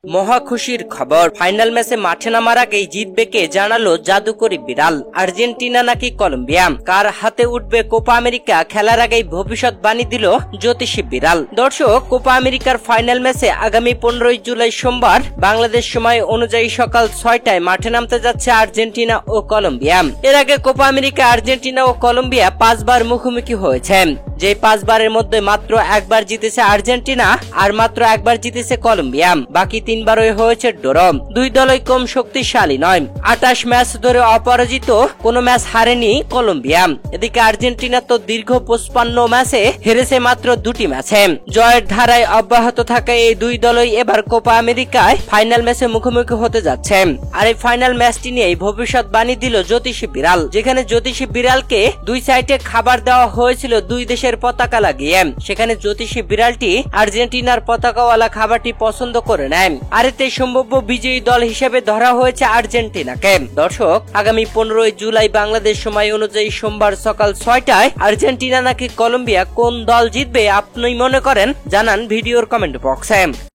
মহা খুশির খবর, ফাইনাল ম্যাচে মাঠে নামার আগেই জিতবে কে জানালো জাদুকরি বিড়াল। আর্জেন্টিনা নাকি কলম্বিয়া, কার হাতে উঠবে কোপা আমেরিকা, খেলার আগেই ভবিষ্যৎবাণী দিল জ্যোতিষী বিড়াল। দর্শক, কোপা আমেরিকার ফাইনাল ম্যাচে আগামী 15 জুলাই সোমবার বাংলাদেশ সময় অনুযায়ী সকাল 6টায় মাঠে নামতে যাচ্ছে আর্জেন্টিনা ও কলম্বিয়া। এর আগে কোপা আমেরিকা আর্জেন্টিনা ও কলম্বিয়া 5 বার মুখোমুখি হয়েছে, যে 5 বারের মধ্যে মাত্র একবার জিতেছে আর্জেন্টিনা আর মাত্র একবার জিতেছে কলম্বিয়া। বাকি 3 বারই হয়েছে ড্র। দুই দলই কম শক্তিশালী নয়। 28 ম্যাচ ধরে অপরাজিত, কোনো ম্যাচ হারেনি কলম্বিয়া। এদিকে আর্জেন্টিনা তো দীর্ঘ 55 ম্যাচে হেরেছে মাত্র 2টি ম্যাচে। জয়ের ধারায় অব্যাহত থাকা এই দুই দলই এবার কোপা আমেরিকায় ফাইনাল ম্যাচে মুখোমুখি হতে যাচ্ছে। আর এই ফাইনাল ম্যাচটি নিয়ে ভবিষ্যৎবাণী দিল জ্যোতিষী বিড়াল, যেখানে জ্যোতিষী বিড়ালকে দুই সাইডে খাবার দেওয়া হয়েছিল দুই দেশের পতাকা লাগিয়ে। সেখানে জ্যোতিষী বিড়ালটি আর্জেন্টিনার পতাকাওয়ালা খাবারটি পছন্দ করে নেয়, আর এতে সম্ভাব্য বিজয়ী দল হিসেবে ধরা হয়েছে আর্জেন্টিনাকে। দর্শক, আগামী 15 জুলাই বাংলাদেশ সময় অনুযায়ী সোমবার সকাল 6টায় আর্জেন্টিনা নাকি কলম্বিয়া, কোন দল জিতবে আপনি মনে করেন জানান ভিডিওর কমেন্ট বক্সে।